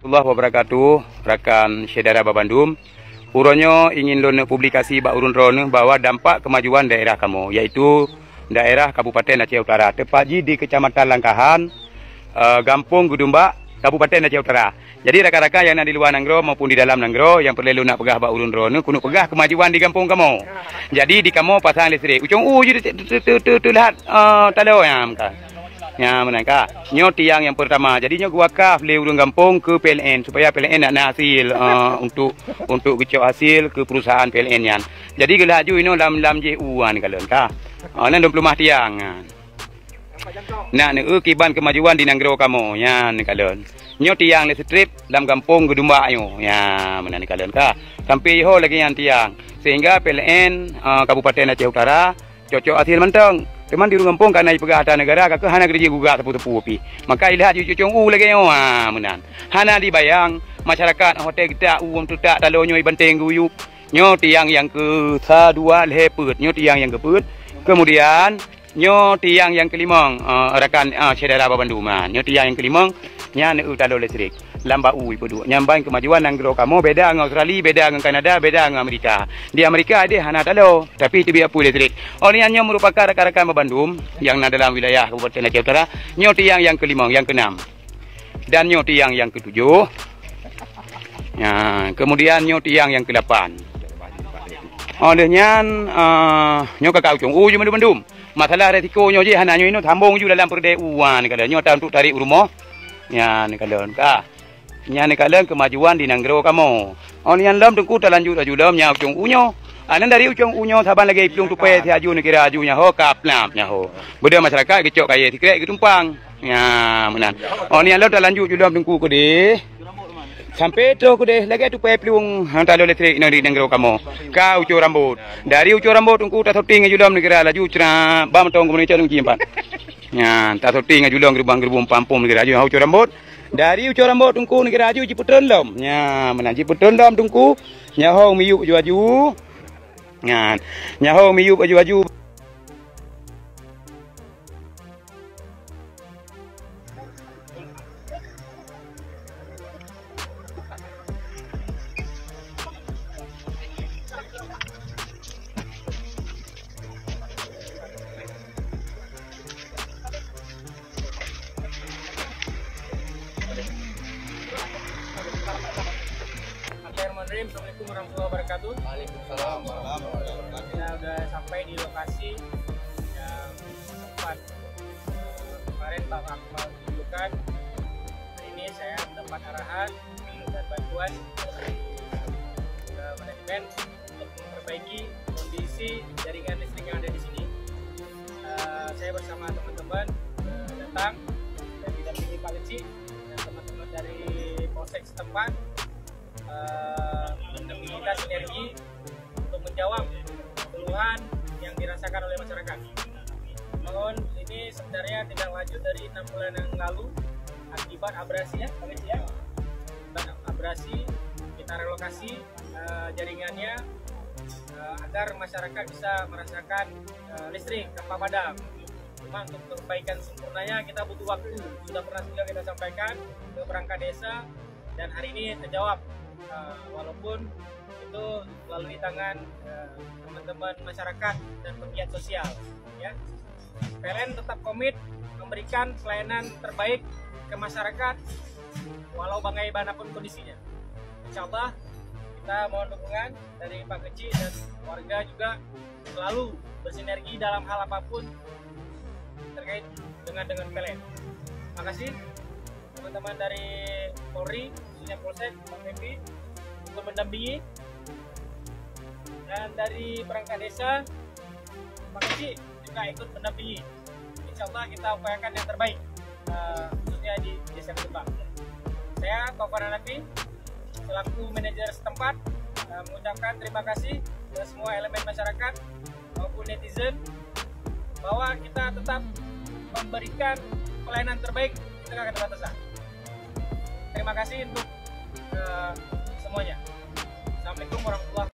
Warahmatullahi wabarakatuh, rakan saudara Babandum. Uronyo ingin lone publikasi Bak Urun Rone bahwa dampak kemajuan daerah kamu, yaitu daerah Kabupaten Aceh Utara, tepatnya di Kecamatan Langkahan, Gampung Gudumba, Kabupaten Aceh Utara. Jadi rakan-rakan yang ada di luar Nanggro maupun di dalam Nanggro yang perlu nak pegah Bak Urun Rone, kuno pegah kemajuan di kampung kamu. Jadi di kamu pasang listrik. Ucung jadi lihat talo yang ya menangka nyo tiang yang pertama, jadinya gua wakaf le urang kampung ke PLN supaya PLN nak hasil untuk kecok hasil ke perusahaan PLN yan. Jadi gelah ju ino dalam JU an kalen ka. Nan 20 mah tiang. Nak kiban kemajuan di Nanggro kamu yan kalen. Nyo tiang le strip dalam kampung Gedumba yo. Ya menan kalen ka. Sampai ho lagi yang tiang sehingga PLN Kabupaten Aceh Utara cocok hasil menteng. Teman di kampung karena pegah harta negara kakak hana kerja gugak tepu-tepu pi. Maka ilihat cucung lagi menan. Hana dibayang masyarakat hotel kita untuk tak talonyo benteng guyu. Nyo tiang yang ke dua lepet, nyo tiang yang keput. Kemudian nyo tiang yang kelima rakan saudara Babanduman. Nyo tiang yang kelima nya ne utalo listrik. Lamba pedu nyambang kemajuan Nanggro kamu beda dengan Australia, beda dengan Kanada, beda dengan Amerika. Di Amerika dia hana talo, tapi itu biar pulih listrik. Olehnya merupakan rakan-rakan Babandum yang dalam wilayah Kabupaten Aceh Utara, nyoti yang kelima, yang keenam, dan nyoti yang ketujuh. Ya, kemudian nyoti yang ke-8. Olehnya kakak ucung, cuma Babandum. Masalah resikonya je hana nyo ini tambung ju dalam perdeuan kalau nyo untuk tarik rumah. Ya, ni kalau ka. Nya ni kalian kemajuan di Nanggro kamu. On yang lam tengku terlanjut aju lam nya ucung unyo. Anan dari ucung unyo saban lagi pelung tupai ti aju ni kira ajunya ho kaplam nya ho. Beda masyarakat kecok kaya tikrek tumpang. Ya menan. On yang lam terlanjut aju lam tengku kede. Sampai tu kede lagi tupai pelung talo listrik di Nanggro kamu. Ka ucung rambut. Dari ucung rambut tengku tak soting aju lam ni kira laju cera bam tong kemudian tung cimpan. Ya tak soting aju lam gerbang pampum ni kira aju ucung rambut. Dari ucur rambut tungku negara aju ciputun lom. Nya menan ciputun lom tungku. Nya hong miyuk aju-aju. Nya hong miyuk aju-aju. Assalamualaikum warahmatullahi wabarakatuh. Waalaikumsalam warahmatullahi wabarakatuh. Kita sudah sampai di lokasi yang tempat kemarin Pak Akmal tunjukkan. Hari ini saya mendapat arahan dan bantuan dari manajemen untuk memperbaiki kondisi jaringan listrik yang ada di sini. Saya bersama teman-teman datang dan didampingi Pak Kecil dan teman-teman dari Polsek setempat. Kita sinergi untuk menjawab keluhan yang dirasakan oleh masyarakat. Namun ini sebenarnya tidak lanjut dari 6 bulan yang lalu akibat abrasi ya, akibat abrasi kita relokasi jaringannya agar masyarakat bisa merasakan listrik tanpa padam. Cuma untuk perbaikan sempurnanya kita butuh waktu. Sudah kita sampaikan ke perangkat desa dan hari ini terjawab. Walaupun itu melalui tangan teman-teman masyarakat dan pegiat sosial ya. PLN tetap komit memberikan pelayanan terbaik ke masyarakat walau bagaimanapun kondisinya. Insyaallah kita mohon dukungan dari Pak Kecil dan warga juga selalu bersinergi dalam hal apapun terkait dengan PLN. Terima kasih teman-teman dari Polri, khususnya Polsek, Pak Pepi untuk mendampingi, dan dari perangkat desa Pak Kecil juga ikut mendampingi. Insyaallah kita upayakan yang terbaik khususnya di desa Gedumba. Saya Taufan Hanafi selaku manajer setempat mengucapkan terima kasih ke semua elemen masyarakat maupun netizen bahwa kita tetap memberikan pelayanan terbaik di tengah keterbatasan. Terima kasih untuk semuanya. Assalamualaikum warahmatullahi wabarakatuh.